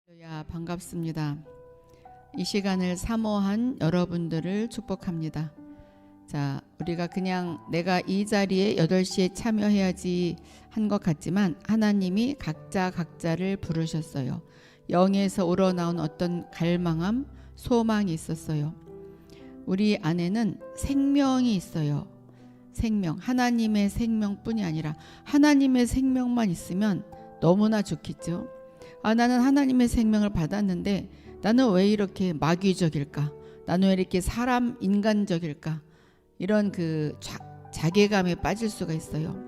할렐루야, 반갑습니다. 이 시간을 사모한 여러분들을 축복합니다. 자, 우리가 그냥 내가 이 자리에 8시에 참여해야지 한 것 같지만 하나님이 각자를 부르셨어요. 영에서 우러나온 어떤 갈망함, 소망이 있었어요. 우리 안에는 생명이 있어요. 생명, 하나님의 생명뿐이 아니라 하나님의 생명만 있으면 너무나 좋겠죠. 나는 하나님의 생명을 받았는데 나는 왜 이렇게 마귀적일까? 나는 왜 이렇게 사람 인간적일까? 이런 자괴감에 빠질 수가 있어요.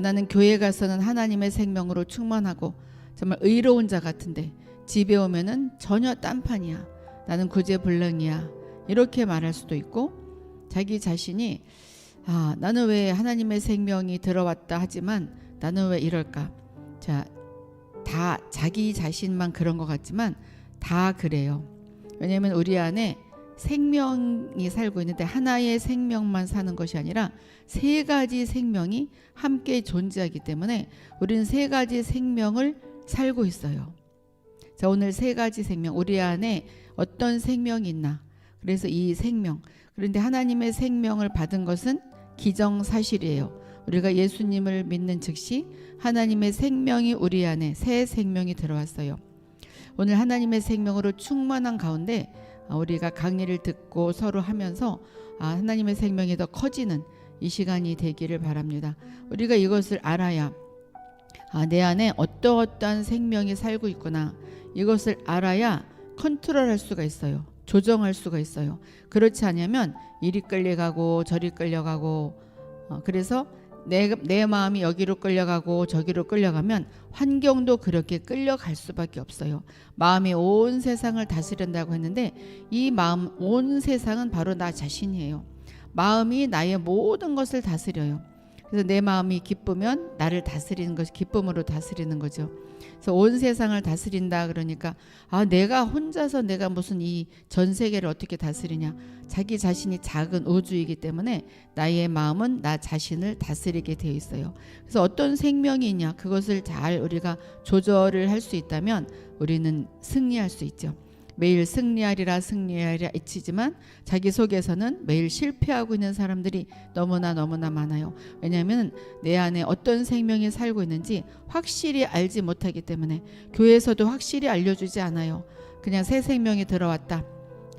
나는 교회 가서는 하나님의 생명으로 충만하고 정말 의로운 자 같은데 집에 오면은 전혀 딴판이야. 나는 구제불능이야. 이렇게 말할 수도 있고, 자기 자신이 나는 왜 하나님의 생명이 들어왔다 하지만 나는 왜 이럴까? 자, 다 자기 자신만 그런 것 같지만 다 그래요. 왜냐하면 우리 안에 생명이 살고 있는데 하나의 생명만 사는 것이 아니라 세 가지 생명이 함께 존재하기 때문에 우리는 세 가지 생명을 살고 있어요. 자, 오늘 세 가지 생명, 우리 안에 어떤 생명이 있나? 그래서 이 생명, 그런데 하나님의 생명을 받은 것은 기정사실이에요. 우리가 예수님을 믿는 즉시 하나님의 생명이 우리 안에 새 생명이 들어왔어요. 오늘 하나님의 생명으로 충만한 가운데 우리가 강의를 듣고 서로 하면서 하나님의 생명이 더 커지는 이 시간이 되기를 바랍니다. 우리가 이것을 알아야 내 안에 어떠한 생명이 살고 있구나, 이것을 알아야 컨트롤할 수가 있어요. 조정할 수가 있어요. 그렇지 않으면 이리 끌려가고 저리 끌려가고, 그래서 내 마음이 여기로 끌려가고 저기로 끌려가면 환경도 그렇게 끌려갈 수밖에 없어요. 마음이 온 세상을 다스린다고 했는데 이 마음, 온 세상은 바로 나 자신이에요. 마음이 나의 모든 것을 다스려요. 그래서 내 마음이 기쁘면 나를 다스리는 것이 기쁨으로 다스리는 거죠. 그래서 온 세상을 다스린다 그러니까 내가 혼자서 내가 무슨 이 전 세계를 어떻게 다스리냐. 자기 자신이 작은 우주이기 때문에 나의 마음은 나 자신을 다스리게 되어 있어요. 그래서 어떤 생명이 있냐, 그것을 잘 우리가 조절을 할 수 있다면 우리는 승리할 수 있죠. 매일 승리하리라 외치지만 자기 속에서는 매일 실패하고 있는 사람들이 너무나 많아요. 왜냐하면 내 안에 어떤 생명이 살고 있는지 확실히 알지 못하기 때문에 교회에서도 확실히 알려주지 않아요. 그냥 새 생명이 들어왔다,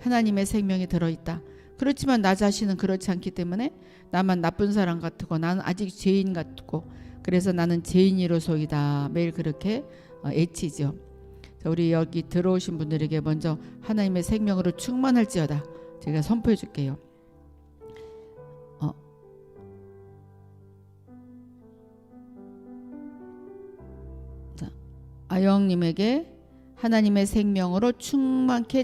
하나님의 생명이 들어있다. 그렇지만 나 자신은 그렇지 않기 때문에 나만 나쁜 사람 같고 나는 아직 죄인 같고, 그래서 나는 죄인이로소이다 매일 그렇게 애치죠. 우리 여기 들어오신 분들에게 먼저 하나님의 생명으로 충만할지어다 제가 선포해 줄게요. 자, 아영님에게 하나님의 생명으로 충만케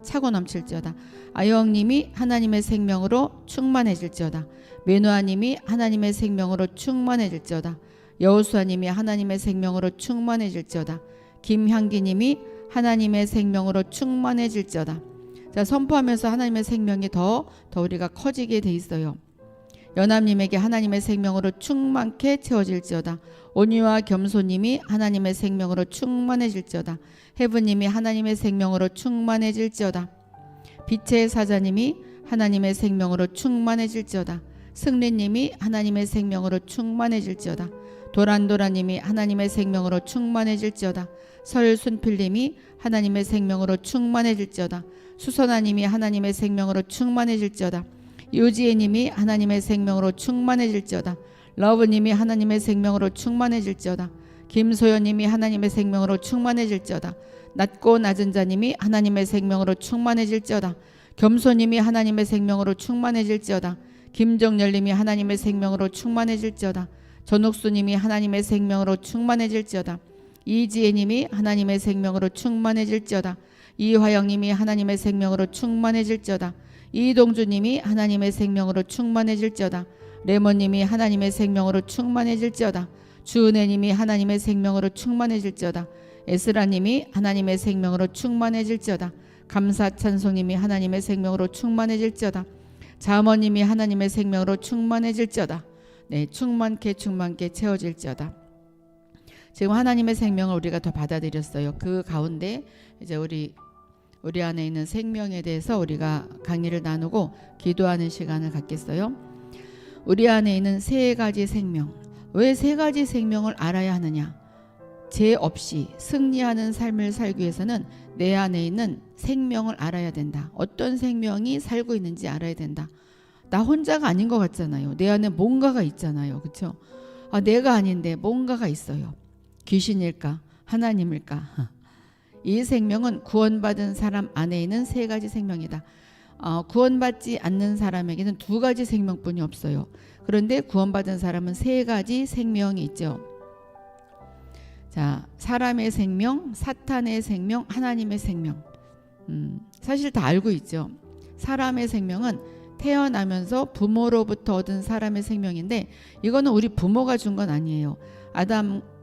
차고 넘칠지어다. 아영님이 하나님의 생명으로 충만해질지어다. 메누아님이 하나님의 생명으로 충만해질지어다. 여호수아님이 하나님의 생명으로 충만해질지어다. 김향기님이 하나님의 생명으로 충만해질지어다. 자, 선포하면서 하나님의 생명이 더 우리가 커지게 돼 있어요. 연합님에게 하나님의 생명으로 충만케 채워질지어다. 온유와 겸손님이 하나님의 생명으로 충만해질지어다. 해부님이 하나님의 생명으로 충만해질지어다. 빛의 사자님이 하나님의 생명으로 충만해질지어다. 승리님이 하나님의 생명으로 충만해질지어다. 도란도라님이 하나님의 생명으로 충만해질지어다. 설순필님이 하나님의 생명으로 충만해질지어다. 수선아님이 하나님의 생명으로 충만해질지어다. 유지혜님이 하나님의 생명으로 충만해질지어다. 러브님이 하나님의 생명으로 충만해질지어다. 김소연님이 하나님의 생명으로 충만해질지어다. 낮고 낮은 자님이 하나님의 생명으로 충만해질지어다. 겸손님이 하나님의 생명으로 충만해질지어다. 김정열님이 하나님의 생명으로 충만해질지어다. 전옥수님이 하나님의 생명으로 충만해질지어다. 이지혜님이 하나님의 생명으로 충만해질지어다. 이화영님이 하나님의 생명으로 충만해질지어다. 이동주님이 하나님의 생명으로 충만해질지어다. 레몬님이 하나님의 생명으로 충만해질지어다. 주은혜님이 하나님의 생명으로 충만해질지어다. 에스라님이 하나님의 생명으로 충만해질지어다. 감사찬송님이 하나님의 생명으로 충만해질지어다. 자모님이 하나님의 생명으로 충만해질지어다. 네, 충만케 채워질지어다. 지금 하나님의 생명을 우리가 더 받아들였어요. 그 가운데 이제 우리 안에 있는 생명에 대해서 우리가 강의를 나누고 기도하는 시간을 갖겠어요. 우리 안에 있는 세 가지 생명. 왜 세 가지 생명을 알아야 하느냐? 죄 없이 승리하는 삶을 살기 위해서는 내 안에 있는 생명을 알아야 된다. 어떤 생명이 살고 있는지 알아야 된다. 나 혼자가 아닌 것 같잖아요. 내 안에 뭔가가 있잖아요. 그렇죠? 내가 아닌데 뭔가가 있어요. 귀신일까? 하나님일까? 이 생명은 구원받은 사람 안에 있는 세 가지 생명이다. 구원받지 않는 사람에게는 두 가지 생명뿐이 없어요. 그런데 구원받은 사람은 세 가지 생명이 있죠. 자, 사람의 생명, 사탄의 생명, 하나님의 생명. 사실 다 알고 있죠. 사람의 생명은 태어나면서 부모로부터 얻은 사람의 생명인데 이거는 우리 부모가 준 건 아니에요.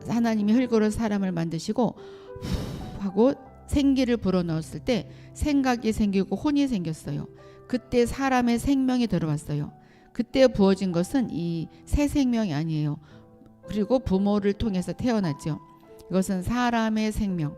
하나님이 흙으로 사람을 만드시고 후 하고 생기를 불어넣었을 때 생각이 생기고 혼이 생겼어요. 그때 사람의 생명이 들어왔어요. 그때 부어진 것은 이 새 생명이 아니에요. 그리고 부모를 통해서 태어났죠. 이것은 사람의 생명.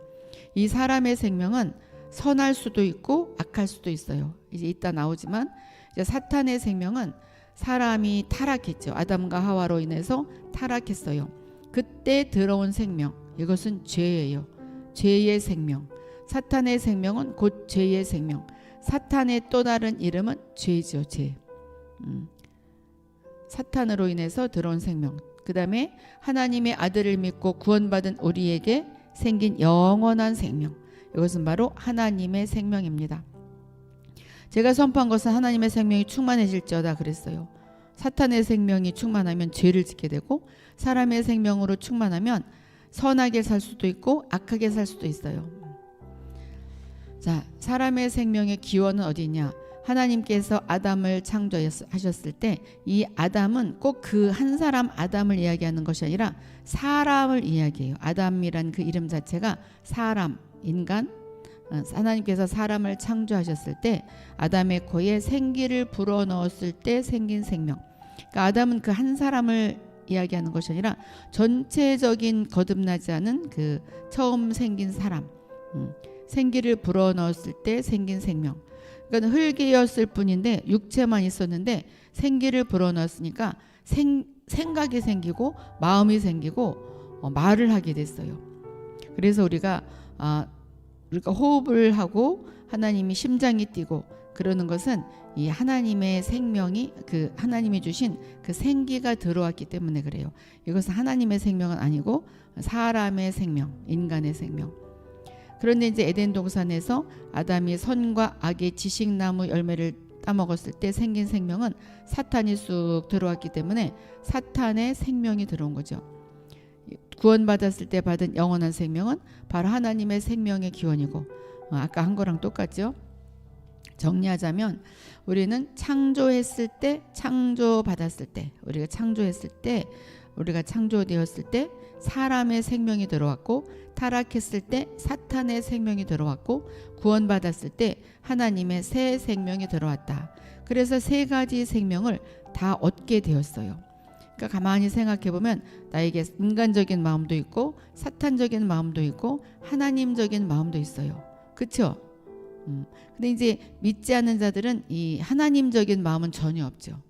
이 사람의 생명은 선할 수도 있고 악할 수도 있어요. 이제 이따 나오지만 이제 사탄의 생명은 사람이 타락했죠. 아담과 하와로 인해서 타락했어요. 그때 들어온 생명, 이것은 죄예요. 죄의 생명. 사탄의 생명은 곧 죄의 생명. 사탄의 또 다른 이름은 죄죠. 죄. 사탄으로 인해서 들어온 생명. 그 다음에 하나님의 아들을 믿고 구원받은 우리에게 생긴 영원한 생명. 이것은 바로 하나님의 생명입니다. 제가 선포한 것은 하나님의 생명이 충만해질지어다 그랬어요. 사탄의 생명이 충만하면 죄를 짓게 되고 사람의 생명으로 충만하면 선하게 살 수도 있고 악하게 살 수도 있어요. 자, 사람의 생명의 기원은 어디 있냐? 하나님께서 아담을 창조하셨을 때 이 아담은 꼭 그 한 사람 아담을 이야기하는 것이 아니라 사람을 이야기해요. 아담이란 그 이름 자체가 사람, 인간. 하나님께서 사람을 창조하셨을 때 아담의 코에 생기를 불어넣었을 때 생긴 생명. 그러니까 아담은 그 한 사람을 이야기하는 것이 아니라 전체적인 거듭나지 않은 그 처음 생긴 사람. 생기를 불어넣었을 때 생긴 생명. 그러니까 흙이었을 뿐인데 육체만 있었는데 생기를 불어넣었으니까 생각이 생기고 마음이 생기고 말을 하게 됐어요. 그래서 우리가 호흡을 하고 하나님이 심장이 뛰고 그러는 것은 이 하나님의 생명이 그 하나님이 주신 그 생기가 들어왔기 때문에 그래요. 이것은 하나님의 생명은 아니고 사람의 생명, 인간의 생명. 그런데 이제 에덴 동산에서 아담이 선과 악의 지식나무 열매를 따먹었을 때 생긴 생명은 사탄이 쑥 들어왔기 때문에 사탄의 생명이 들어온 거죠. 구원받았을 때 받은 영원한 생명은 바로 하나님의 생명의 기원이고 아까 한 거랑 똑같죠. 정리하자면 우리는 창조했을 때 창조받았을 때 우리가 창조되었을 때 사람의 생명이 들어왔고 타락했을 때 사탄의 생명이 들어왔고 구원받았을 때 하나님의 새 생명이 들어왔다. 그래서 세 가지 생명을 다 얻게 되었어요. 그러니까 가만히 생각해보면 나에게 인간적인 마음도 있고 사탄적인 마음도 있고 하나님적인 마음도 있어요. 그렇죠? 근데 이제 믿지 않는 자들은 이 하나님적인 마음은 전혀 없죠.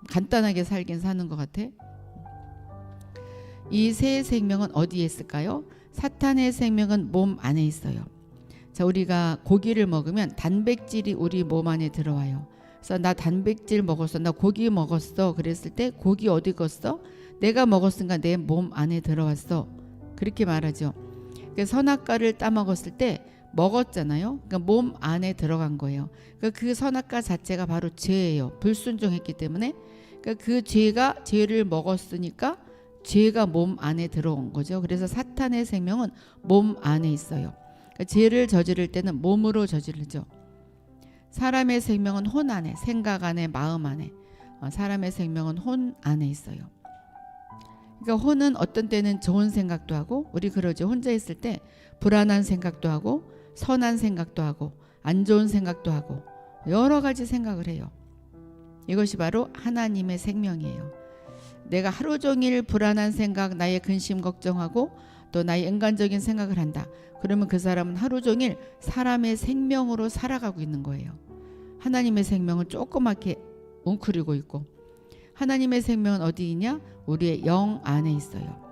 간단하게 살긴 사는 것 같아. 이 세 생명은 어디에 있을까요? 사탄의 생명은 몸 안에 있어요. 자, 우리가 고기를 먹으면 단백질이 우리 몸 안에 들어와요. 그래서 나 단백질 먹었어, 나 고기 먹었어 그랬을 때 고기 어디 갔어? 내가 먹었으니까 내 몸 안에 들어왔어. 그렇게 말하죠. 그러니까 선악과를 따먹었을 때 먹었잖아요. 그러니까 몸 안에 들어간 거예요. 그러니까 그 선악과 자체가 바로 죄예요. 불순종했기 때문에. 그러니까 그 죄를 먹었으니까 죄가 몸 안에 들어온 거죠. 그래서 사탄의 생명은 몸 안에 있어요. 그러니까 죄를 저지를 때는 몸으로 저지르죠. 사람의 생명은 혼 안에, 생각 안에, 마음 안에. 사람의 생명은 혼 안에 있어요. 그러니까 혼은 어떤 때는 좋은 생각도 하고, 우리 그러죠. 혼자 있을 때 불안한 생각도 하고 선한 생각도 하고 안 좋은 생각도 하고 여러 가지 생각을 해요. 이것이 바로 하나님의 생명이에요. 내가 하루 종일 불안한 생각, 나의 근심 걱정하고 또 나의 인간적인 생각을 한다. 그러면 그 사람은 하루 종일 사람의 생명으로 살아가고 있는 거예요. 하나님의 생명은 조그맣게 웅크리고 있고, 하나님의 생명은 어디 있냐? 우리의 영 안에 있어요.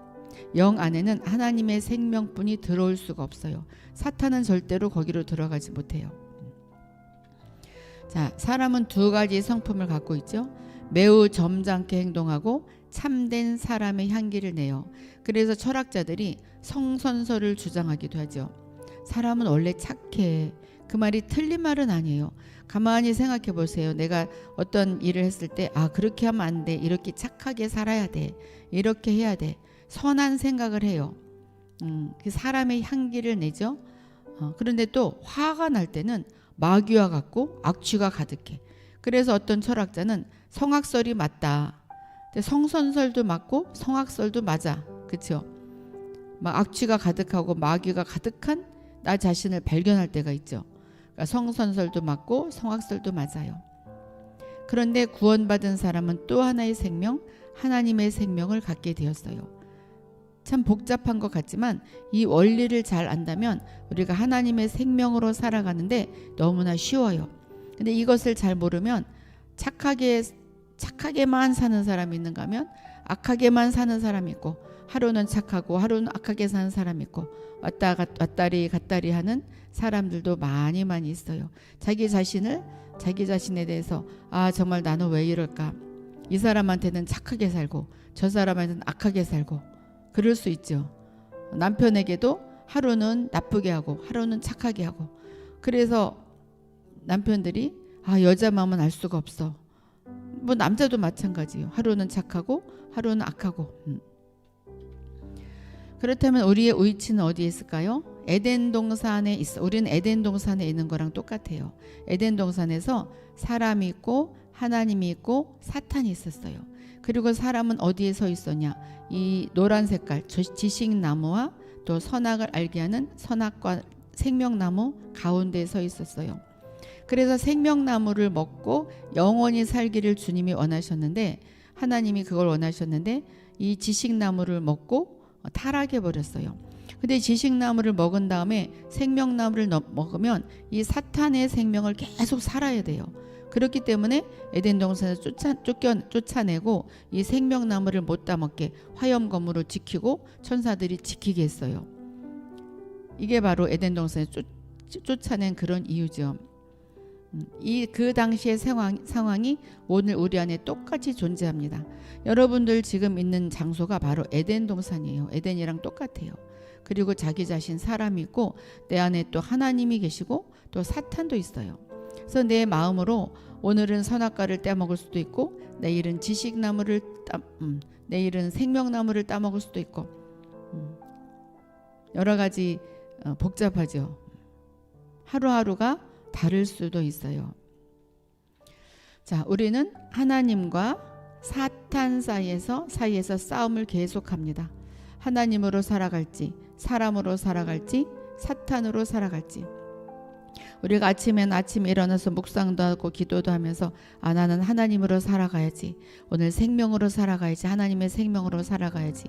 영 안에는 하나님의 생명뿐이 들어올 수가 없어요. 사탄은 절대로 거기로 들어가지 못해요. 자, 사람은 두 가지 성품을 갖고 있죠. 매우 점잖게 행동하고 참된 사람의 향기를 내요. 그래서 철학자들이 성선설을 주장하기도 하죠. 사람은 원래 착해. 그 말이 틀린 말은 아니에요. 가만히 생각해 보세요. 내가 어떤 일을 했을 때 그렇게 하면 안 돼. 이렇게 착하게 살아야 돼. 이렇게 해야 돼. 선한 생각을 해요. 그 사람의 향기를 내죠. 그런데 또 화가 날 때는 마귀와 같고 악취가 가득해. 그래서 어떤 철학자는 성악설이 맞다. 성선설도 맞고 성악설도 맞아. 그렇죠? 막 악취가 가득하고 마귀가 가득한 나 자신을 발견할 때가 있죠. 그러니까 성선설도 맞고 성악설도 맞아요. 그런데 구원받은 사람은 또 하나의 생명, 하나님의 생명을 갖게 되었어요. 참 복잡한 것 같지만 이 원리를 잘 안다면 우리가 하나님의 생명으로 살아가는데 너무나 쉬워요. 근데 이것을 잘 모르면 착하게만 사는 사람이 있는가 하면 악하게만 사는 사람이 있고, 하루는 착하고 하루는 악하게 사는 사람이 있고, 왔다리 갔다리 하는 사람들도 많이 있어요. 자기 자신에 대해서 정말 나는 왜 이럴까? 이 사람한테는 착하게 살고 저 사람한테는 악하게 살고, 그럴 수 있죠. 남편에게도 하루는 나쁘게 하고 하루는 착하게 하고. 그래서 남편들이 여자 마음은 알 수가 없어. 뭐 남자도 마찬가지예요. 하루는 착하고 하루는 악하고. 그렇다면 우리의 위치는 어디에 있을까요? 에덴 동산에 있어. 우리는 에덴 동산에 있는 거랑 똑같아요. 에덴 동산에서 사람이 있고 하나님이 있고 사탄이 있었어요. 그리고 사람은 어디에 서 있었냐? 이 노란 색깔 지식나무와 또 선악을 알게 하는 선악과 생명나무 가운데에 서 있었어요. 그래서 생명나무를 먹고 영원히 살기를 주님이 원하셨는데, 하나님이 그걸 원하셨는데 이 지식나무를 먹고 타락해 버렸어요. 근데 지식나무를 먹은 다음에 생명나무를 먹으면 이 사탄의 생명을 계속 살아야 돼요. 그렇기 때문에 에덴 동산에서 쫓아내고 이 생명나무를 못 따먹게 화염검으로 지키고 천사들이 지키게 했어요. 이게 바로 에덴 동산에서 쫓아낸 그런 이유죠. 그 당시의 상황이 오늘 우리 안에 똑같이 존재합니다. 여러분들 지금 있는 장소가 바로 에덴 동산이에요. 에덴이랑 똑같아요. 그리고 자기 자신 사람이 있고 내 안에 또 하나님이 계시고 또 사탄도 있어요. 그래서 내 마음으로 오늘은 선악과를 따먹을 수도 있고, 내일은 지식나무를 내일은 생명나무를 따먹을 수도 있고, 여러 가지 복잡하죠. 하루하루가 다를 수도 있어요. 자, 우리는 하나님과 사탄 사이에서 싸움을 계속합니다. 하나님으로 살아갈지, 사람으로 살아갈지, 사탄으로 살아갈지. 우리가 아침에 일어나서 묵상도 하고 기도도 하면서 나는 하나님으로 살아가야지, 오늘 생명으로 살아가야지, 하나님의 생명으로 살아가야지.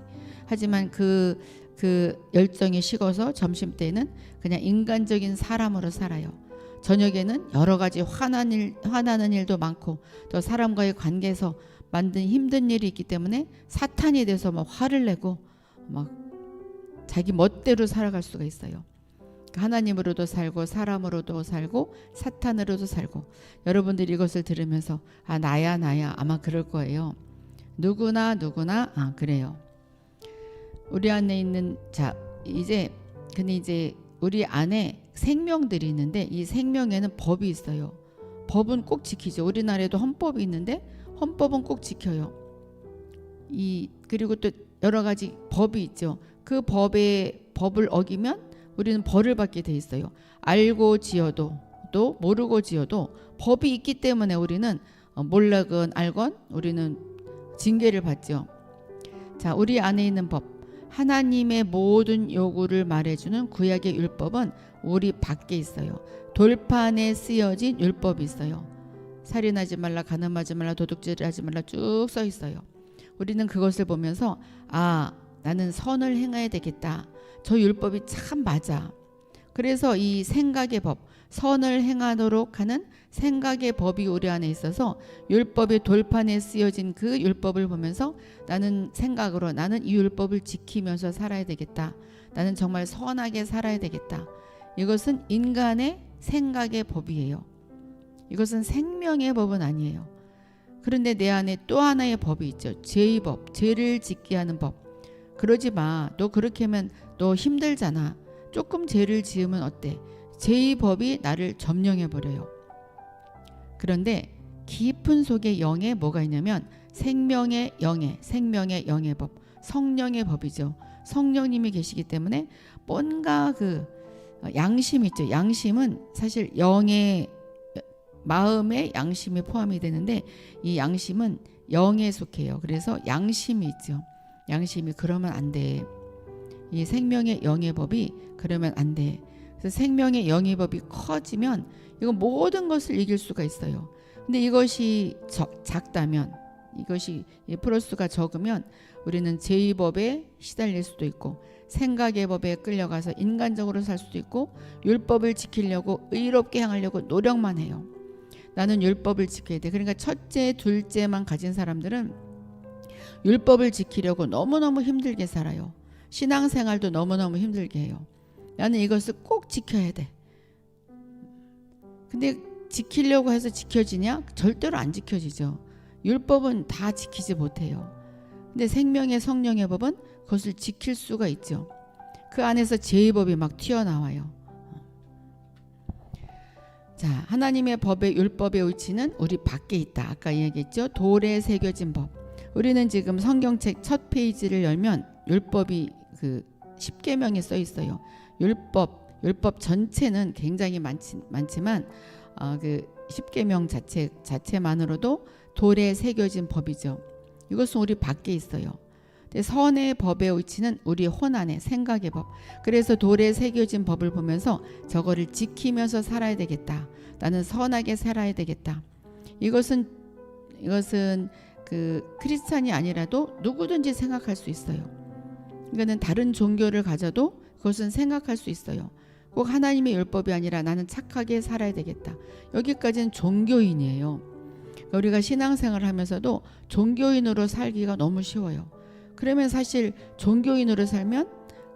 하지만 그 열정이 식어서 점심때는 그냥 인간적인 사람으로 살아요. 저녁에는 여러 가지 화나는 일도 많고 또 사람과의 관계에서 만든 힘든 일이 있기 때문에 사탄이 돼서 막 화를 내고 막 자기 멋대로 살아갈 수가 있어요. 하나님으로도 살고 사람으로도 살고 사탄으로도 살고. 여러분들이 이것을 들으면서 나야 아마 그럴 거예요. 누구나 그래요. 우리 안에 있는 근데 이제 우리 안에 생명들이 있는데 이 생명에는 법이 있어요. 법은 꼭 지키죠. 우리나라에도 헌법이 있는데 헌법은 꼭 지켜요. 그리고 또 여러 가지 법이 있죠. 그 법을 어기면 우리는 벌을 받게 돼 있어요. 알고 지어도 또 모르고 지어도 법이 있기 때문에 우리는 몰라건 알건 우리는 징계를 받죠. 자, 우리 안에 있는 법, 하나님의 모든 요구를 말해주는 구약의 율법은 우리 밖에 있어요. 돌판에 쓰여진 율법이 있어요. 살인하지 말라, 간음하지 말라, 도둑질하지 말라 쭉 써 있어요. 우리는 그것을 보면서 아, 나는 선을 행해야 되겠다. 저 율법이 참 맞아. 그래서 이 생각의 법, 선을 행하도록 하는 생각의 법이 우리 안에 있어서 율법의 돌판에 쓰여진 그 율법을 보면서 나는 생각으로 나는 이 율법을 지키면서 살아야 되겠다. 나는 정말 선하게 살아야 되겠다. 이것은 인간의 생각의 법이에요. 이것은 생명의 법은 아니에요. 그런데 내 안에 또 하나의 법이 있죠. 죄의 법, 죄를 짓게 하는 법. 그러지 마. 너 그렇게 하면 너 힘들잖아. 조금 죄를 지으면 어때? 죄의 법이 나를 점령해버려요. 그런데 깊은 속에 영에 뭐가 있냐면 생명의 영의 법, 성령의 법이죠. 성령님이 계시기 때문에 뭔가 그 양심 있죠. 양심은 사실 영의 마음의 양심이 포함이 되는데 이 양심은 영에 속해요. 그래서 양심이 있죠. 양심이 그러면 안 돼. 이 생명의 영의 법이 그러면 안 돼. 그래서 생명의 영의 법이 커지면 이거 모든 것을 이길 수가 있어요. 근데 이것이 작다면, 이것이 플러스가 적으면 우리는 죄의 법에 시달릴 수도 있고 생각의 법에 끌려가서 인간적으로 살 수도 있고 율법을 지키려고 의롭게 행하려고 노력만 해요. 나는 율법을 지켜야 돼. 그러니까 첫째, 둘째만 가진 사람들은 율법을 지키려고 너무너무 힘들게 살아요. 신앙생활도 너무너무 힘들게 해요. 나는 이것을 꼭 지켜야 돼. 근데 지키려고 해서 지켜지냐? 절대로 안 지켜지죠. 율법은 다 지키지 못해요. 근데 생명의 성령의 법은 그것을 지킬 수가 있죠. 그 안에서 죄의 법이 막 튀어나와요. 자, 하나님의 법의 율법의 의지는 우리 밖에 있다. 아까 이야기했죠. 돌에 새겨진 법. 우리는 지금 성경책 첫 페이지를 열면 율법이 그 10계명에 써 있어요. 율법 전체는 굉장히 많지만 그 10계명 자체만으로도 돌에 새겨진 법이죠. 이것은 우리 밖에 있어요. 선의 법의 의지는 우리 혼 안에 생각의 법. 그래서 돌에 새겨진 법을 보면서 저거를 지키면서 살아야 되겠다. 나는 선하게 살아야 되겠다. 이것은 그 크리스찬이 아니라도 누구든지 생각할 수 있어요. 이거는 다른 종교를 가져도 그것은 생각할 수 있어요. 꼭 하나님의 율법이 아니라 나는 착하게 살아야 되겠다. 여기까지는 종교인이에요. 우리가 신앙생활을 하면서도 종교인으로 살기가 너무 쉬워요. 그러면 사실 종교인으로 살면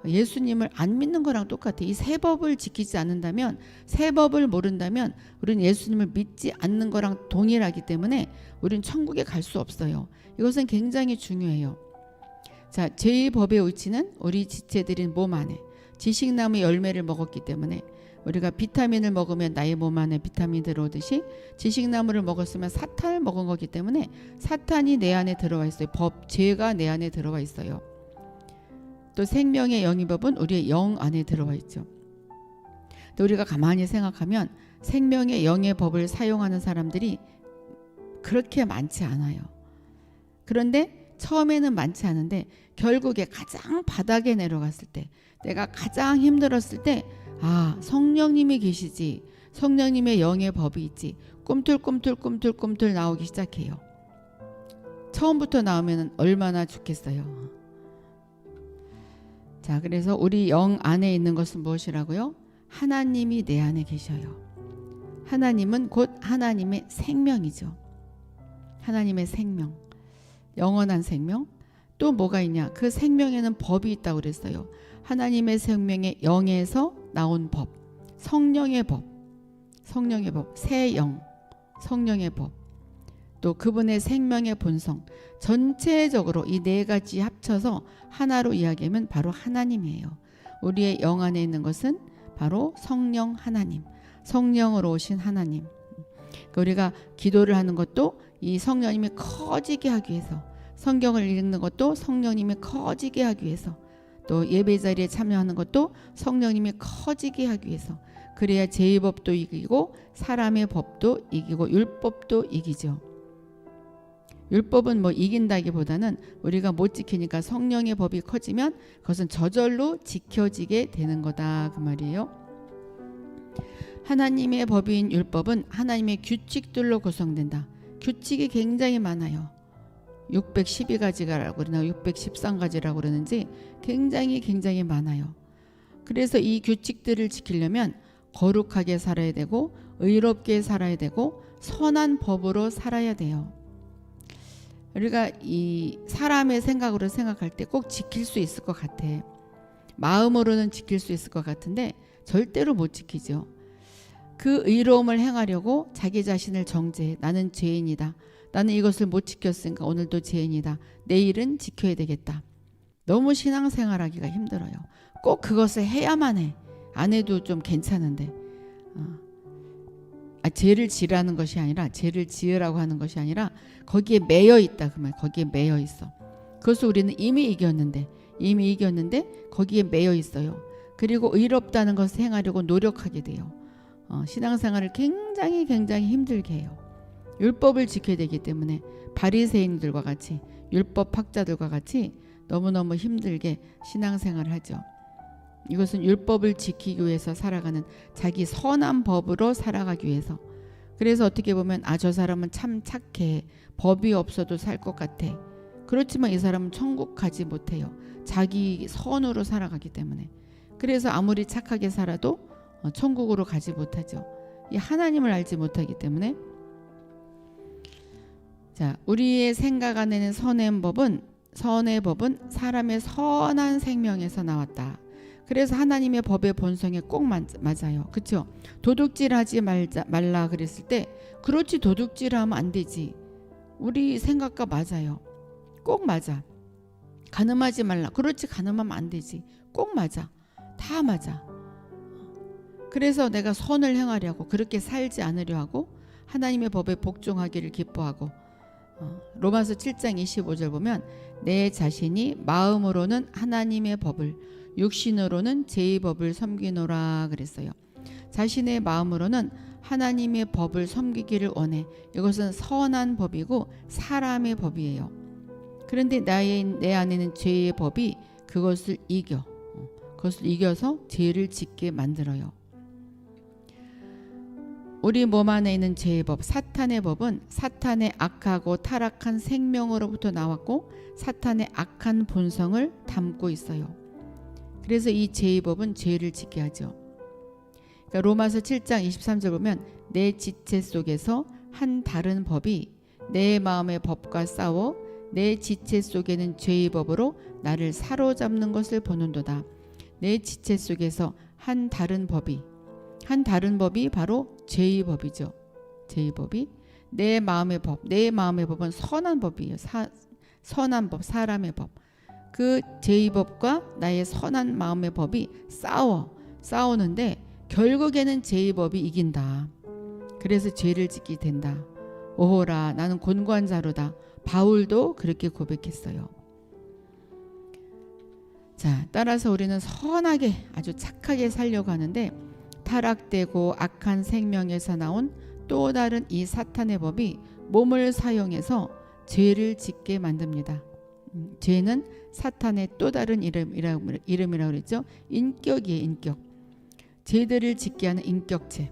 예수님을 안 믿는 거랑 똑같아. 이 세 법을 지키지 않는다면, 세 법을 모른다면 우리는 예수님을 믿지 않는 거랑 동일하기 때문에 우리는 천국에 갈 수 없어요. 이것은 굉장히 중요해요. 자, 죄의 법의 의지는 우리 지체들인 몸 안에 지식나무 열매를 먹었기 때문에 우리가 비타민을 먹으면 나의 몸 안에 비타민 들어오듯이 지식나무를 먹었으면 사탄을 먹은 거기 때문에 사탄이 내 안에 들어와 있어요. 죄가 내 안에 들어와 있어요. 또 생명의 영의 법은 우리의 영 안에 들어와 있죠. 또 우리가 가만히 생각하면 생명의 영의 법을 사용하는 사람들이 그렇게 많지 않아요. 그런데 처음에는 많지 않은데 결국에 가장 바닥에 내려갔을 때, 내가 가장 힘들었을 때, 아, 성령님이 계시지, 성령님의 영의 법이 있지, 꿈틀꿈틀 나오기 시작해요. 처음부터 나오면 얼마나 좋겠어요. 자, 그래서 우리 영 안에 있는 것은 무엇이라고요? 하나님이 내 안에 계셔요. 하나님은 곧 하나님의 생명이죠. 하나님의 생명, 영원한 생명. 또 뭐가 있냐? 그 생명에는 법이 있다고 그랬어요. 하나님의 생명의 영에서 나온 법, 성령의 법, 새 영, 성령의 법, 또 그분의 생명의 본성, 전체적으로 이 네 가지 합쳐서 하나로 이야기하면 바로 하나님이에요. 우리의 영 안에 있는 것은 바로 성령 하나님, 성령으로 오신 하나님. 우리가 기도를 하는 것도 이 성령님이 커지게 하기 위해서, 성경을 읽는 것도 성령님이 커지게 하기 위해서, 또 예배 자리에 참여하는 것도 성령님이 커지게 하기 위해서. 그래야 죄의 법도 이기고 사람의 법도 이기고 율법도 이기죠. 율법은 뭐 이긴다기보다는 우리가 못 지키니까 성령의 법이 커지면 그것은 저절로 지켜지게 되는 거다, 그 말이에요. 하나님의 법인 율법은 하나님의 규칙들로 구성된다. 규칙이 굉장히 많아요. 612가지라고 그러나 613가지라고 그러는지 굉장히 많아요. 그래서 이 규칙들을 지키려면 거룩하게 살아야 되고 의롭게 살아야 되고 선한 법으로 살아야 돼요. 우리가 이 사람의 생각으로 생각할 때 꼭 지킬 수 있을 것 같아. 마음으로는 지킬 수 있을 것 같은데 절대로 못 지키죠. 그 의로움을 행하려고 자기 자신을 정죄해. 나는 죄인이다. 나는 이것을 못 지켰으니까 오늘도 죄인이다. 내일은 지켜야 되겠다. 너무 신앙생활하기가 힘들어요. 꼭 그것을 해야만 해. 안 해도 좀 괜찮은데 죄를 지라는 것이 아니라 죄를 지으라고 하는 것이 아니라 거기에 매여 있다. 그 말 거기에 매여 있어. 그것을 우리는 이미 이겼는데 거기에 매여 있어요. 그리고 의롭다는 것을 행하려고 노력하게 돼요. 신앙생활을 굉장히 힘들게 해요. 율법을 지켜야 되기 때문에 바리새인들과 같이 율법 학자들과 같이 너무너무 힘들게 신앙생활을 하죠. 이것은 율법을 지키기 위해서 살아가는 자기 선한 법으로 살아가기 위해서. 그래서 어떻게 보면 저 사람은 참 착해. 법이 없어도 살 것 같아. 그렇지만 이 사람은 천국 가지 못해요. 자기 선으로 살아가기 때문에. 그래서 아무리 착하게 살아도 천국으로 가지 못하죠. 이 하나님을 알지 못하기 때문에. 자, 우리의 생각 안에는 선의 법은 사람의 선한 생명에서 나왔다. 그래서 하나님의 법의 본성에 꼭 맞아요. 그렇죠? 도둑질하지 말라 그랬을 때 그렇지 도둑질하면 안 되지. 우리 생각과 맞아요. 꼭 맞아. 간음하지 말라. 그렇지 간음하면 안 되지. 꼭 맞아. 다 맞아. 그래서 내가 선을 행하려고 그렇게 살지 않으려 하고 하나님의 법에 복종하기를 기뻐하고 로마서 7장 25절 보면 내 자신이 마음으로는 하나님의 법을 육신으로는 제 법을 섬기노라 그랬어요. 자신의 마음으로는 하나님의 법을 섬기기를 원해. 이것은 선한 법이고 사람의 법이에요. 그런데 내 안에는 죄의 법이 그것을 이겨서 죄를 짓게 만들어요. 우리 몸 안에 있는 죄의 법, 사탄의 법은 사탄의 악하고 타락한 생명으로부터 나왔고 사탄의 악한 본성을 담고 있어요. 그래서 이 죄의 법은 죄를 짓게 하죠. 그러니까 로마서 7장 23절 보면 내 지체 속에서 한 다른 법이 내 마음의 법과 싸워 내 지체 속에는 죄의 법으로 나를 사로잡는 것을 보는도다. 내 지체 속에서 한 다른 법이 바로 죄의 법이죠. 죄의 법이 내 마음의 법은 선한 법이에요. 선한 법, 사람의 법. 그 죄의 법과 나의 선한 마음의 법이 싸우는데 결국에는 죄의 법이 이긴다. 그래서 죄를 짓게 된다. 오호라 나는 곤고한 자로다. 바울도 그렇게 고백했어요. 자, 따라서 우리는 선하게 아주 착하게 살려고 하는데 타락되고 악한 생명에서 나온 또 다른 이 사탄의 법이 몸을 사용해서 죄를 짓게 만듭니다. 죄는 사탄의 또 다른 이름이라고 그랬죠. 인격이에요. 인격. 죄들을 짓게 하는 인격체.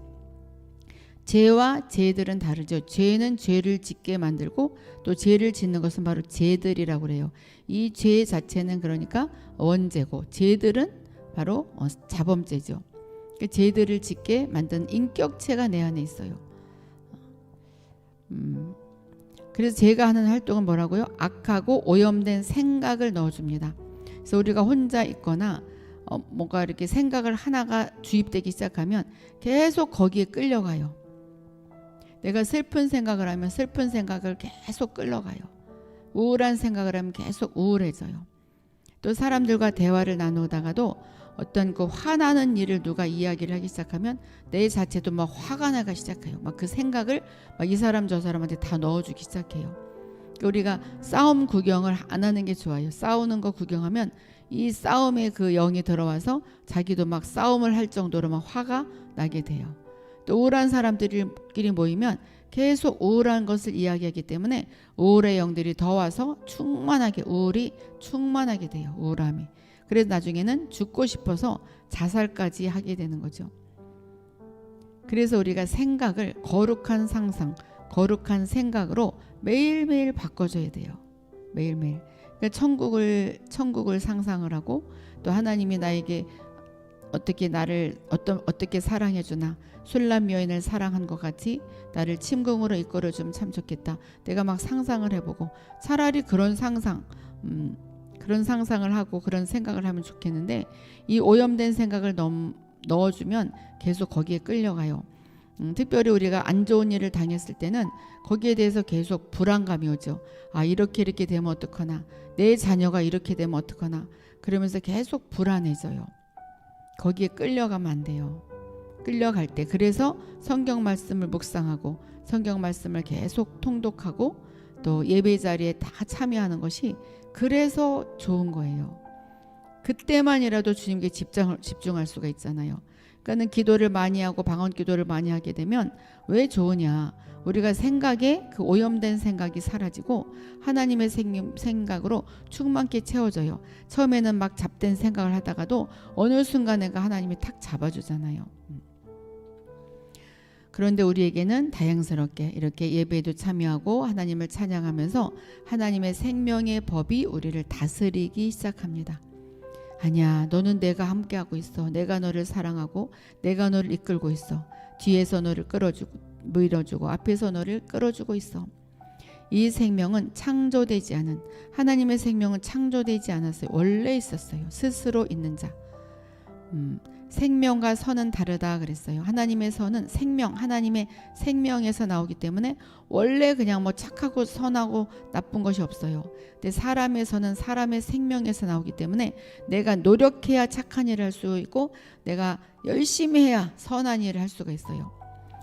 죄와 죄들은 다르죠. 죄는 죄를 짓게 만들고 또 죄를 짓는 것은 바로 죄들이라고 그래요. 이 죄 자체는 그러니까 원죄고 죄들은 바로 자범죄죠. 죄들을 짓게 만든 인격체가 내 안에 있어요. 그래서 제가 하는 활동은 뭐라고요? 악하고 오염된 생각을 넣어줍니다. 그래서 우리가 혼자 있거나 뭔가 이렇게 생각을 하나가 주입되기 시작하면 계속 거기에 끌려가요. 내가 슬픈 생각을 하면 슬픈 생각을 계속 끌려가요. 우울한 생각을 하면 계속 우울해져요. 또 사람들과 대화를 나누다가도 어떤 그 화나는 일을 누가 이야기를 하기 시작하면 내 자체도 막 화가 나기 시작해요. 막 그 생각을 막 이 사람 저 사람한테 다 넣어주기 시작해요. 우리가 싸움 구경을 안 하는 게 좋아요. 싸우는 거 구경하면 이 싸움에 그 영이 들어와서 자기도 막 싸움을 할 정도로 막 화가 나게 돼요. 또 우울한 사람들끼리 모이면 계속 우울한 것을 이야기하기 때문에 우울의 영들이 더 와서 우울이 충만하게 돼요. 우울함이. 그래서 나중에는 죽고 싶어서 자살까지 하게 되는 거죠. 그래서 우리가 생각을 거룩한 상상, 거룩한 생각으로 매일매일 바꿔줘야 돼요. 매일매일. 그러니까 천국을 상상을 하고 또 하나님이 나에게 어떻게 나를 어떻게 사랑해 주나, 술람 여인을 사랑한 것 같이 나를 침궁으로 이끌어 주면 참 좋겠다. 내가 막 상상을 해보고 차라리 그런 상상을 하고 그런 생각을 하면 좋겠는데 이 오염된 생각을 넣어주면 계속 거기에 끌려가요. 특별히 우리가 안 좋은 일을 당했을 때는 거기에 대해서 계속 불안감이 오죠. 아, 이렇게 되면 어떡하나, 내 자녀가 이렇게 되면 어떡하나, 그러면서 계속 불안해져요. 거기에 끌려가면 안 돼요. 끌려갈 때 그래서 성경 말씀을 묵상하고 성경 말씀을 계속 통독하고 또 예배 자리에 다 참여하는 것이 그래서 좋은 거예요. 그때만이라도 주님께 집중할 수가 있잖아요. 그러니까는 기도를 많이 하고 방언 기도를 많이 하게 되면 왜 좋으냐, 우리가 생각에 그 오염된 생각이 사라지고 하나님의 생각으로 충만케 채워져요. 처음에는 막 잡된 생각을 하다가도 어느 순간에가 하나님이 탁 잡아주잖아요. 그런데 우리에게는 다양스럽게 이렇게 예배에도 참여하고 하나님을 찬양하면서 하나님의 생명의 법이 우리를 다스리기 시작합니다. 아니야, 너는 내가 함께하고 있어. 내가 너를 사랑하고 내가 너를 이끌고 있어. 뒤에서 너를 밀어주고 앞에서 너를 끌어주고 있어. 이 생명은 창조되지 않은, 하나님의 생명은 창조되지 않았어요. 원래 있었어요. 스스로 있는 자. 생명과 선은 다르다 그랬어요. 하나님의 선은 생명, 하나님의 생명에서 나오기 때문에 원래 그냥 뭐 착하고 선하고 나쁜 것이 없어요. 근데 사람의 선은 사람의 생명에서 나오기 때문에 내가 노력해야 착한 일을 할 수 있고 내가 열심히 해야 선한 일을 할 수가 있어요.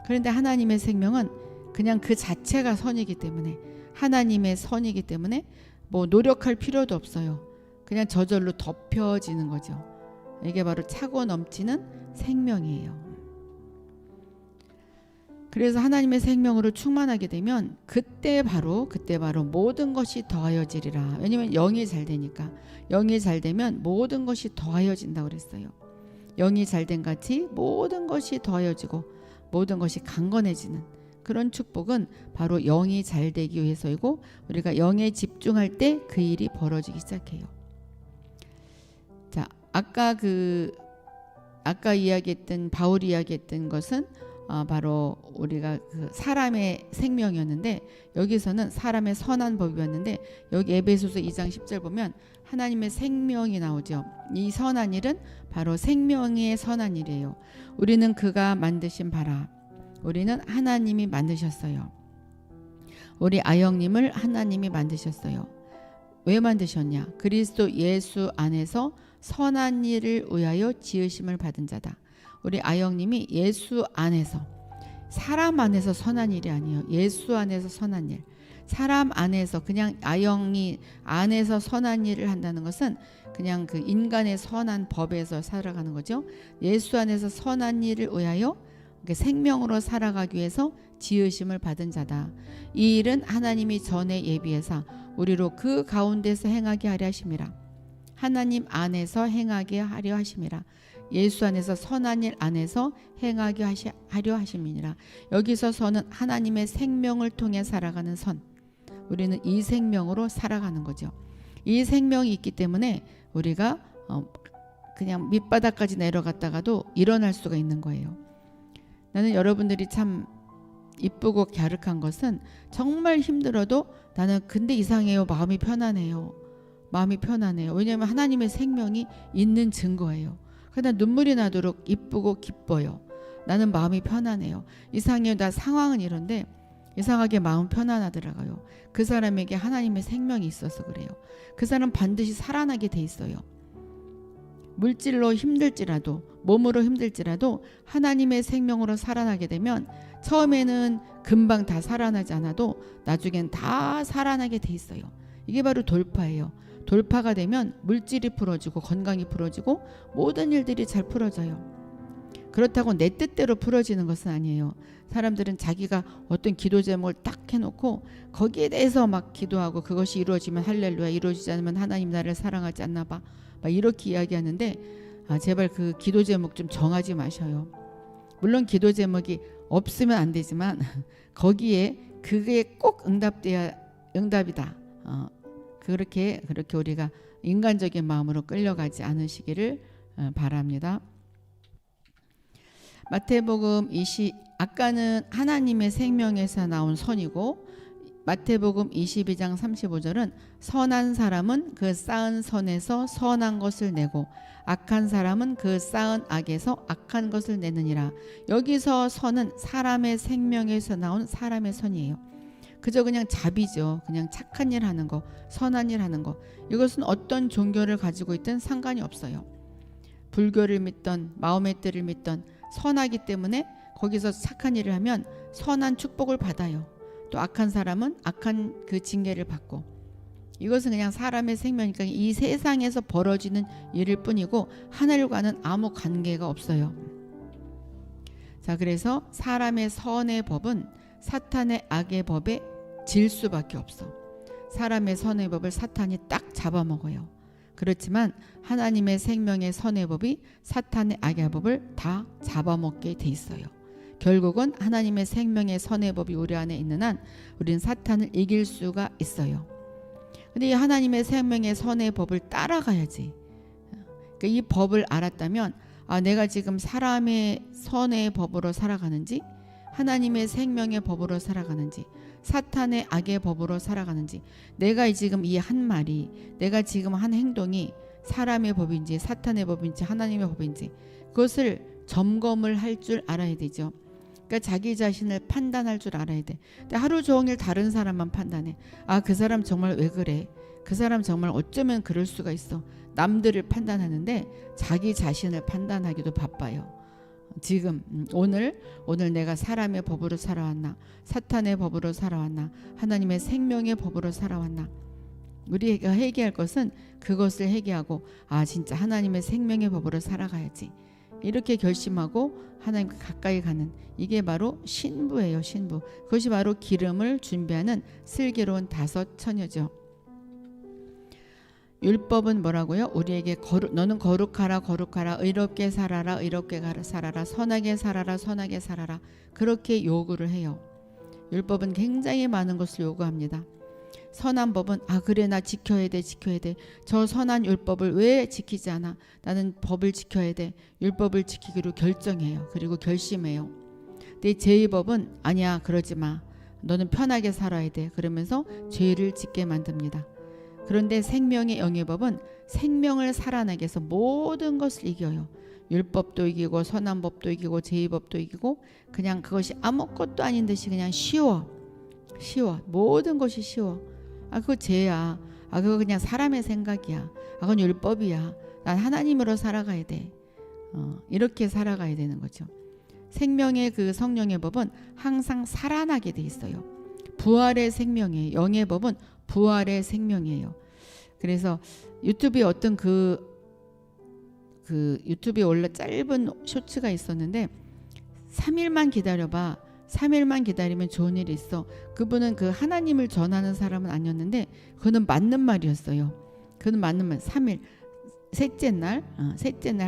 그런데 하나님의 생명은 그냥 그 자체가 선이기 때문에, 하나님의 선이기 때문에 뭐 노력할 필요도 없어요. 그냥 저절로 덮여지는 거죠. 이게 바로 차고 넘치는 생명이에요. 그래서 하나님의 생명으로 충만하게 되면 그때 바로 모든 것이 더하여지리라. 왜냐하면 영이 잘 되니까. 영이 잘 되면 모든 것이 더하여진다고 그랬어요. 영이 잘 된 같이 모든 것이 더하여지고 모든 것이 강건해지는 그런 축복은 바로 영이 잘 되기 위해서이고, 우리가 영에 집중할 때 그 일이 벌어지기 시작해요. 자, 아까 바울이 이야기했던 것은 바로 우리가 그 사람의 생명이었는데, 여기서는 사람의 선한 법이었는데, 여기 에베소서 2장 10절 보면 하나님의 생명이 나오죠. 이 선한 일은 바로 생명의 선한 일이에요. 우리는 그가 만드신 바라. 우리는 하나님이 만드셨어요. 우리 아영님을 하나님이 만드셨어요. 왜 만드셨냐? 그리스도 예수 안에서 선한 일을 위하여 지으심을 받은 자다. 우리 아영님이 예수 안에서, 사람 안에서 선한 일이 아니에요. 예수 안에서 선한 일. 사람 안에서, 그냥 아영이 안에서 선한 일을 한다는 것은 그냥 그 인간의 선한 법에서 살아가는 거죠. 예수 안에서 선한 일을 위하여 생명으로 살아가기 위해서 지으심을 받은 자다. 이 일은 하나님이 전에 예비해서 우리로 그 가운데서 행하게 하려 하심이라. 하나님 안에서 행하게 하려 하심이라. 예수 안에서 선한 일 안에서 행하게 하려 하심이니라. 여기서 선은 하나님의 생명을 통해 살아가는 선. 우리는 이 생명으로 살아가는 거죠. 이 생명이 있기 때문에 우리가 그냥 밑바닥까지 내려갔다가도 일어날 수가 있는 거예요. 나는 여러분들이 참 이쁘고 갸륵한 것은 정말 힘들어도 나는 근데 이상해요. 마음이 편안해요. 왜냐하면 하나님의 생명이 있는 증거예요. 그러다 눈물이 나도록 이쁘고 기뻐요. 나는 마음이 편안해요. 이상해요. 나 상황은 이런데 이상하게 마음 편안하더라고요. 그 사람에게 하나님의 생명이 있어서 그래요. 그 사람 반드시 살아나게 돼 있어요. 물질로 힘들지라도, 몸으로 힘들지라도 하나님의 생명으로 살아나게 되면 처음에는 금방 다 살아나지 않아도 나중엔 다 살아나게 돼 있어요. 이게 바로 돌파예요. 돌파가 되면 물질이 풀어지고 건강이 풀어지고 모든 일들이 잘 풀어져요. 그렇다고 내 뜻대로 풀어지는 것은 아니에요. 사람들은 자기가 어떤 기도 제목을 딱 해놓고 거기에 대해서 막 기도하고 그것이 이루어지면 할렐루야, 이루어지지 않으면 하나님 나를 사랑하지 않나 봐, 막 이렇게 이야기하는데 제발 그 기도 제목 좀 정하지 마셔요. 물론 기도 제목이 없으면 안 되지만 거기에 그게 꼭 응답이다. 그렇게 우리가 인간적인 마음으로 끌려가지 않으시기를 바랍니다. 마태복음 아까는 하나님의 생명에서 나온 선이고, 마태복음 22장 35절은 선한 사람은 그 쌓은 선에서 선한 것을 내고 악한 사람은 그 쌓은 악에서 악한 것을 내느니라. 여기서 선은 사람의 생명에서 나온 사람의 선이에요. 그저 그냥 자비죠. 그냥 착한 일 하는 거, 선한 일 하는 거. 이것은 어떤 종교를 가지고 있든 상관이 없어요. 불교를 믿던 마음의 뜻을 믿던 선하기 때문에 거기서 착한 일을 하면 선한 축복을 받아요. 또 악한 사람은 악한 그 징계를 받고. 이것은 그냥 사람의 생명이니까 이 세상에서 벌어지는 일일 뿐이고 하늘과는 아무 관계가 없어요. 자, 그래서 사람의 선의 법은 사탄의 악의 법에 질 수밖에 없어. 사람의 선의 법을 사탄이 딱 잡아먹어요. 그렇지만 하나님의 생명의 선의 법이 사탄의 악의 법을 다 잡아먹게 돼 있어요. 결국은 하나님의 생명의 선의 법이 우리 안에 있는 한 우리는 사탄을 이길 수가 있어요. 근데 이 하나님의 생명의 선의 법을 따라가야지. 그러니까 이 법을 알았다면 내가 지금 사람의 선의 법으로 살아가는지, 하나님의 생명의 법으로 살아가는지, 사탄의 악의 법으로 살아가는지, 내가 지금 이 한 말이, 내가 지금 한 행동이 사람의 법인지 사탄의 법인지 하나님의 법인지 그것을 점검을 할 줄 알아야 되죠. 그러니까 자기 자신을 판단할 줄 알아야 돼. 근데 하루 종일 다른 사람만 판단해. 그 사람 정말 왜 그래? 그 사람 정말 어쩌면 그럴 수가 있어. 남들을 판단하는데 자기 자신을 판단하기도 바빠요. 지금 오늘 내가 사람의 법으로 살아왔나, 사탄의 법으로 살아왔나, 하나님의 생명의 법으로 살아왔나. 우리가 회개할 것은 그것을 회개하고 진짜 하나님의 생명의 법으로 살아가야지, 이렇게 결심하고 하나님과 가까이 가는, 이게 바로 신부예요. 신부. 그것이 바로 기름을 준비하는 슬기로운 5 처녀죠. 율법은 뭐라고요? 우리에게 너는 거룩하라 거룩하라, 의롭게 살아라 의롭게 살아라, 선하게 살아라 선하게 살아라, 그렇게 요구를 해요. 율법은 굉장히 많은 것을 요구합니다. 선한 법은 그래 나 지켜야 돼. 저 선한 율법을 왜 지키지 않아? 나는 법을 지켜야 돼. 율법을 지키기로 결정해요. 그리고 결심해요. 근데 죄의 법은 아니야, 그러지 마. 너는 편하게 살아야 돼. 그러면서 죄를 짓게 만듭니다. 그런데 생명의 영의 법은 생명을 살아나게 해서 모든 것을 이겨요. 율법도 이기고 선한 법도 이기고 죄의 법도 이기고, 그냥 그것이 아무것도 아닌 듯이 그냥 쉬워. 모든 것이 쉬워. 그거 죄야. 그거 그냥 사람의 생각이야. 그건 율법이야. 난 하나님으로 살아가야 돼. 이렇게 살아가야 되는 거죠. 생명의 그 성령의 법은 항상 살아나게 돼 있어요. 부활의 생명이에요. 영의 법은 부활의 생명이에요. 그래서 유튜브에 어떤 그 유튜브에 올라 짧은 쇼츠가 있었는데, 3일만 기다려봐. 3일만 기다리면 좋은 일이 있어. 그분은 그 하나님을 전하는 사람은 아니었는데 그는 맞는 말이었어요. 그는 맞는 말. 3일 셋째 날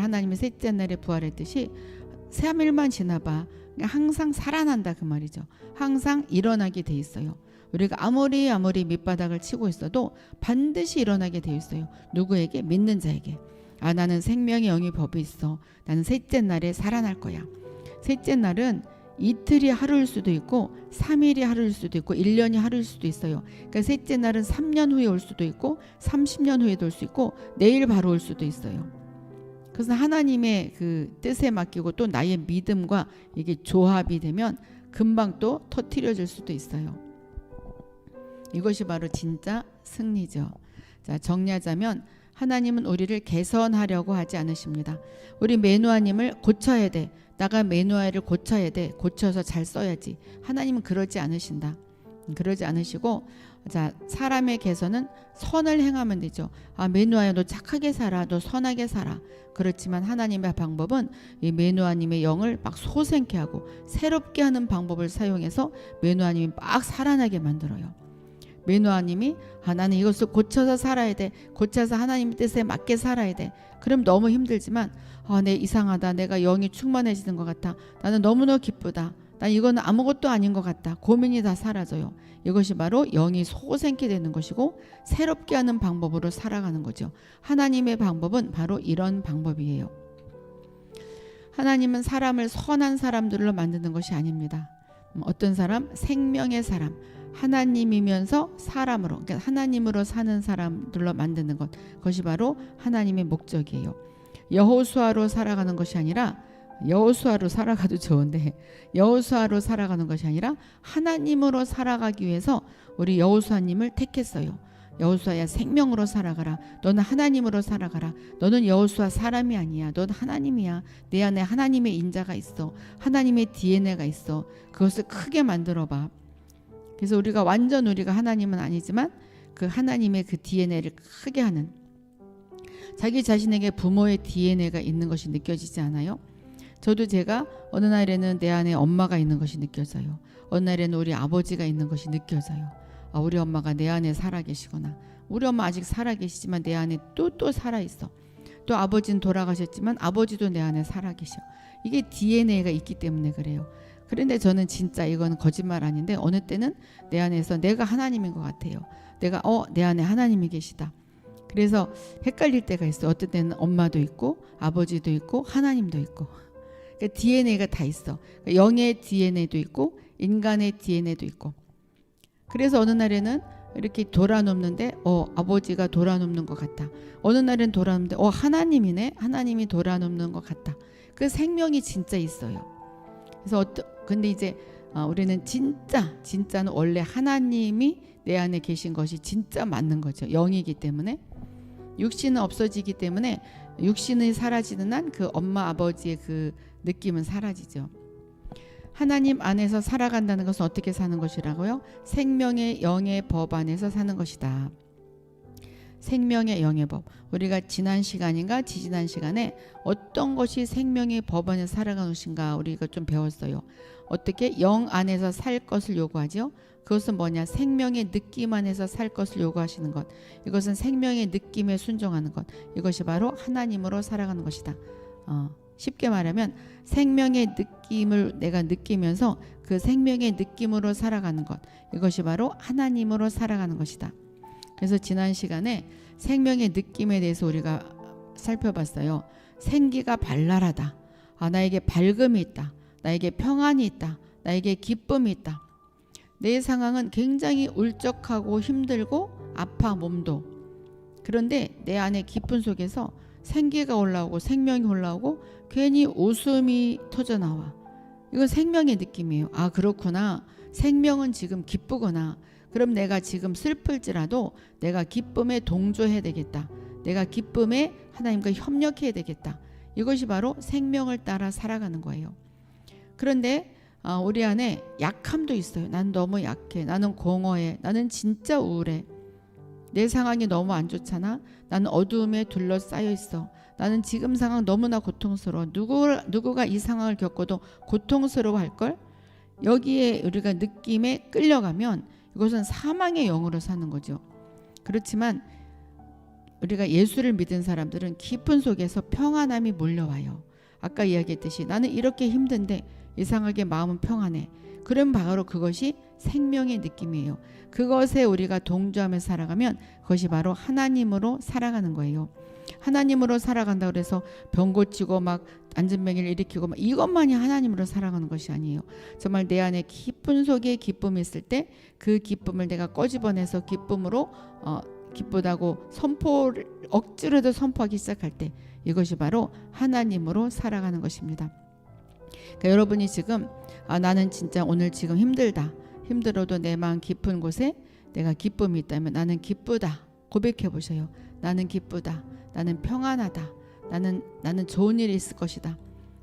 하나님의 셋째 날에 부활했듯이 3일만 지나봐. 항상 살아난다 그 말이죠. 항상 일어나게 돼 있어요. 우리가 아무리 밑바닥을 치고 있어도 반드시 일어나게 돼 있어요. 누구에게? 믿는 자에게. 나는 생명의 영의 법이 있어. 나는 셋째 날에 살아날 거야. 셋째 날은 이틀이 하루일 수도 있고 3일이 하루일 수도 있고 1년이 하루일 수도 있어요. 그러니까 셋째 날은 3년 후에 올 수도 있고 30년 후에도 올 수 있고 내일 바로 올 수도 있어요. 그래서 하나님의 그 뜻에 맡기고 또 나의 믿음과 이게 조합이 되면 금방 또 터뜨려질 수도 있어요. 이것이 바로 진짜 승리죠. 자, 정리하자면 하나님은 우리를 개선하려고 하지 않으십니다. 우리 매누아님을 고쳐야 돼. 나가 매누아를 고쳐야 돼. 고쳐서 잘 써야지. 하나님은 그러지 않으신다. 그러지 않으시고, 자, 사람의 개선은 선을 행하면 되죠. 매누아야, 너 착하게 살아. 너 선하게 살아. 그렇지만 하나님의 방법은 이 매누아님의 영을 막 소생케 하고 새롭게 하는 방법을 사용해서 매누아님이 막 살아나게 만들어요. 매누아님이 나는 이것을 고쳐서 살아야 돼. 고쳐서 하나님 뜻에 맞게 살아야 돼. 그럼 너무 힘들지만 내 이상하다. 내가 영이 충만해지는 것 같아. 나는 너무너무 기쁘다. 나 이거는 아무것도 아닌 것 같다. 고민이 다 사라져요. 이것이 바로 영이 소생케 되는 것이고 새롭게 하는 방법으로 살아가는 거죠. 하나님의 방법은 바로 이런 방법이에요. 하나님은 사람을 선한 사람들로 만드는 것이 아닙니다. 어떤 사람? 생명의 사람. 하나님이면서 사람으로, 그러니까 하나님으로 사는 사람들로 만드는 것. 그것이 바로 하나님의 목적이에요. 여호수아로 살아가는 것이 아니라, 여호수아로 살아가도 좋은데 여호수아로 살아가는 것이 아니라 하나님으로 살아가기 위해서 우리 여호수아님을 택했어요. 여호수아야, 생명으로 살아가라. 너는 하나님으로 살아가라. 너는 여호수아 사람이 아니야. 너는 하나님이야. 내 안에 하나님의 인자가 있어. 하나님의 DNA가 있어. 그것을 크게 만들어봐. 그래서 우리가 하나님은 아니지만 그 하나님의 그 DNA를 크게 하는, 자기 자신에게 부모의 DNA가 있는 것이 느껴지지 않아요? 저도 제가 어느 날에는 내 안에 엄마가 있는 것이 느껴져요. 어느 날에는 우리 아버지가 있는 것이 느껴져요. 우리 엄마가 내 안에 살아계시구나. 우리 엄마 아직 살아계시지만 내 안에 또 살아있어. 또 아버지는 돌아가셨지만 아버지도 내 안에 살아계셔. 이게 DNA가 있기 때문에 그래요. 그런데 저는 진짜 이건 거짓말 아닌데 어느 때는 내 안에서 내가 하나님인 것 같아요. 내가 내 안에 하나님이 계시다. 그래서 헷갈릴 때가 있어요. 어떤 때는 엄마도 있고 아버지도 있고 하나님도 있고. 그러니까 DNA가 다 있어. 그러니까 영의 DNA도 있고 인간의 DNA도 있고. 그래서 어느 날에는 이렇게 돌아눕는데 아버지가 돌아눕는 것 같다. 어느 날은 돌아눕는데 하나님이네. 하나님이 돌아눕는 것 같다. 그 생명이 진짜 있어요. 그래서 근데 이제 우리는 진짜는 원래 하나님이 내 안에 계신 것이 진짜 맞는 거죠. 영이기 때문에. 육신은 없어지기 때문에 육신이 사라지는 한 그 엄마 아버지의 그 느낌은 사라지죠. 하나님 안에서 살아간다는 것은 어떻게 사는 것이라고요? 생명의 영의 법 안에서 사는 것이다. 생명의 영의 법. 우리가 지난 시간인가 지지난 시간에 어떤 것이 생명의 법 안에서 살아가는 것인가 우리가 좀 배웠어요. 어떻게 영 안에서 살 것을 요구하죠? 그것은 뭐냐? 생명의 느낌 안에서 살 것을 요구하시는 것. 이것은 생명의 느낌에 순종하는 것. 이것이 바로 하나님으로 살아가는 것이다. 쉽게 말하면 생명의 느낌을 내가 느끼면서 그 생명의 느낌으로 살아가는 것. 이것이 바로 하나님으로 살아가는 것이다. 그래서 지난 시간에 생명의 느낌에 대해서 우리가 살펴봤어요. 생기가 발랄하다. 나에게 밝음이 있다. 나에게 평안이 있다. 나에게 기쁨이 있다. 내 상황은 굉장히 울적하고 힘들고 아파 몸도. 그런데 내 안에 기쁨 속에서 생기가 올라오고 생명이 올라오고 괜히 웃음이 터져나와. 이건 생명의 느낌이에요. 그렇구나. 생명은 지금 기쁘구나. 그럼 내가 지금 슬플지라도 내가 기쁨에 동조해야 되겠다. 내가 기쁨에 하나님과 협력해야 되겠다. 이것이 바로 생명을 따라 살아가는 거예요. 그런데 우리 안에 약함도 있어요. 난 너무 약해. 나는 공허해. 나는 진짜 우울해. 내 상황이 너무 안 좋잖아. 나는 어두움에 둘러싸여 있어. 나는 지금 상황 너무나 고통스러워. 누구가 이 상황을 겪어도 고통스러워할걸? 여기에 우리가 느낌에 끌려가면 이것은 사망의 영으로 사는 거죠. 그렇지만 우리가 예수를 믿은 사람들은 깊은 속에서 평안함이 몰려와요. 아까 이야기했듯이 나는 이렇게 힘든데 이상하게 마음은 평안해. 그럼 바로 그것이 생명의 느낌이에요. 그것에 우리가 동조하며 살아가면 그것이 바로 하나님으로 살아가는 거예요. 하나님으로 살아간다 그래서 병 고치고 막 안전병을 일으키고 막 이것만이 하나님으로 살아가는 것이 아니에요. 정말 내 안에 기쁨 속에 기쁨이 있을 때 그 기쁨을 내가 꺼집어내서 기쁨으로 기쁘다고 선포를 억지로도 선포하기 시작할 때 이것이 바로 하나님으로 살아가는 것입니다. 그러니까 여러분이 지금 나는 진짜 오늘 지금 힘들다. 힘들어도 내 마음 깊은 곳에 내가 기쁨이 있다면 나는 기쁘다. 고백해 보셔요. 나는 기쁘다. 나는 평안하다. 나는 좋은 일이 있을 것이다.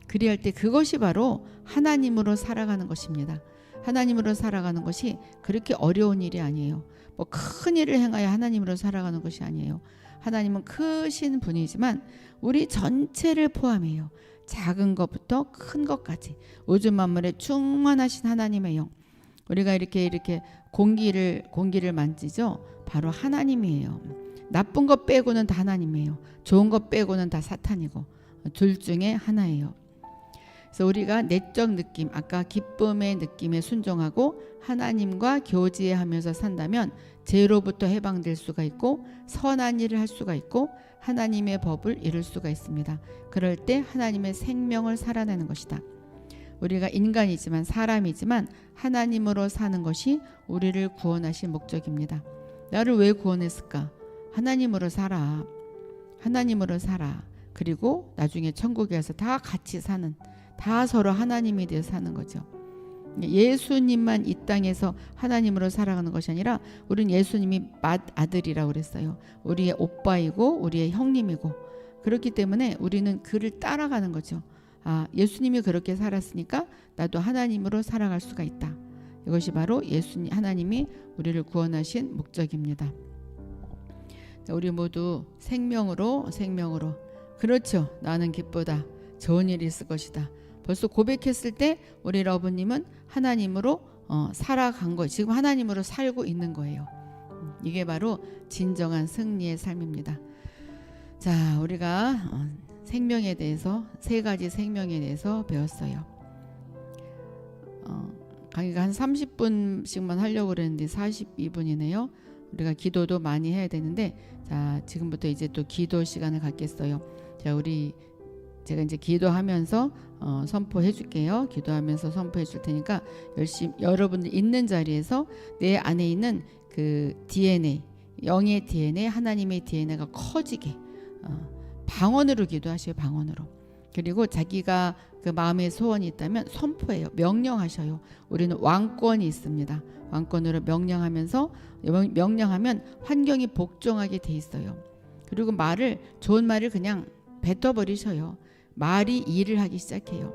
그리할 때 그것이 바로 하나님으로 살아가는 것입니다. 하나님으로 살아가는 것이 그렇게 어려운 일이 아니에요. 뭐 큰 일을 행하여 하나님으로 살아가는 것이 아니에요. 하나님은 크신 분이지만 우리 전체를 포함해요. 작은 것부터 큰 것까지 우주 만물에 충만하신 하나님의 영. 우리가 이렇게 공기를 만지죠. 바로 하나님이에요. 나쁜 것 빼고는 다 하나님이에요. 좋은 것 빼고는 다 사탄이고 둘 중에 하나예요. 그래서 우리가 내적 느낌, 아까 기쁨의 느낌에 순종하고 하나님과 교제하면서 산다면 죄로부터 해방될 수가 있고 선한 일을 할 수가 있고 하나님의 법을 이룰 수가 있습니다. 그럴 때 하나님의 생명을 살아내는 것이다. 우리가 인간이지만 사람이지만 하나님으로 사는 것이 우리를 구원하신 목적입니다. 나를 왜 구원했을까? 하나님으로 살아. 하나님으로 살아. 그리고 나중에 천국에 가서 다 같이 사는, 다 서로 하나님이 되어 사는 거죠. 예수님만 이 땅에서 하나님으로 살아가는 것이 아니라 우리는 예수님이 맏아들이라고 그랬어요. 우리의 오빠이고 우리의 형님이고, 그렇기 때문에 우리는 그를 따라가는 거죠. 아, 예수님이 그렇게 살았으니까 나도 하나님으로 살아갈 수가 있다. 이것이 바로 예수님, 하나님이 우리를 구원하신 목적입니다. 우리 모두 생명으로 그렇죠. 나는 기쁘다. 좋은 일이 있을 것이다. 벌써 고백했을 때 우리 러브님은 하나님으로 살아간 거예요. 지금 하나님으로 살고 있는 거예요. 이게 바로 진정한 승리의 삶입니다. 자, 우리가 생명에 대해서, 세 가지 생명에 대해서 배웠어요. 강의가 한 30분씩만 하려고 그랬는데 42분이네요. 우리가 기도도 많이 해야 되는데, 자, 지금부터 이제 또 기도 시간을 갖겠어요. 자, 제가 이제 기도하면서 선포해 줄게요. 기도하면서 선포해 줄 테니까 열심히 여러분들 있는 자리에서 내 안에 있는 그 DNA, 영의 DNA, 하나님의 DNA가 커지게 방언으로 기도하셔요. 방언으로. 그리고 자기가 그 마음의 소원이 있다면 선포해요. 명령하셔요. 우리는 왕권이 있습니다. 왕권으로 명령하면서, 명령하면 환경이 복종하게 돼 있어요. 그리고 좋은 말을 그냥 뱉어버리셔요. 말이 일을 하기 시작해요.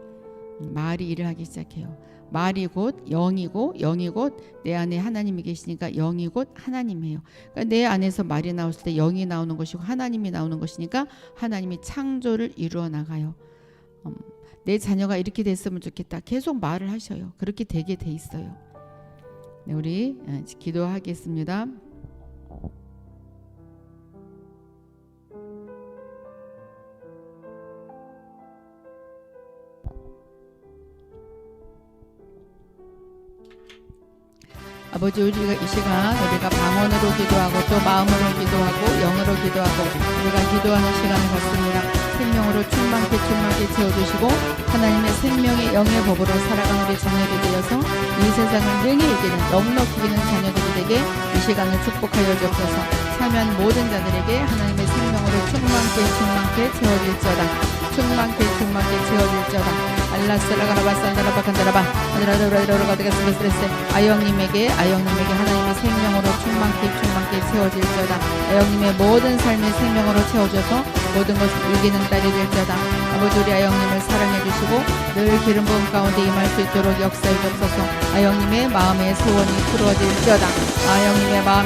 말이 일을 하기 시작해요. 말이 곧 영이고, 영이 곧 내 안에 하나님이 계시니까 영이 곧 하나님이에요. 그러니까 내 안에서 말이 나왔을 때 영이 나오는 것이고 하나님이 나오는 것이니까 하나님이 창조를 이루어 나가요. 내 자녀가 이렇게 됐으면 좋겠다. 계속 말을 하셔요. 그렇게 되게 돼 있어요. 네, 우리 기도하겠습니다. 아버지, 우리가 이 시간 우리가 방언으로 기도하고 또 마음으로 기도하고 영으로 기도하고 우리가 기도하는 시간을 갖습니다. 생명으로 충만케 채워주시고 하나님의 생명의 영의 법으로 살아가는 우리 자녀들이 되어서 이 세상을 능히 이기는, 넉넉히 이기는 자녀들이 되게 이 시간을 축복하여 주옵소서. 참여한 모든 자들에게 하나님의 생명으로 충만케 채워질지어다. 충만케 채워질지어다. 알라스라가라바산다라바 간다라바 아드라드라드라가 되겠습니다. 아영님에게 하나님의 생명으로 충만케 채워질지어다. 아영님의 모든 삶의 생명으로 채워져서 모든 것을 이기는 딸이 될지어다. 아버지, 우리 아영님을 사랑해 주시고 늘 기름 부음 가운데 임할 수 있도록 역사해 주옵소서. 아영님의 마음의 소원이 이루어질지어다. 아영님의 마음의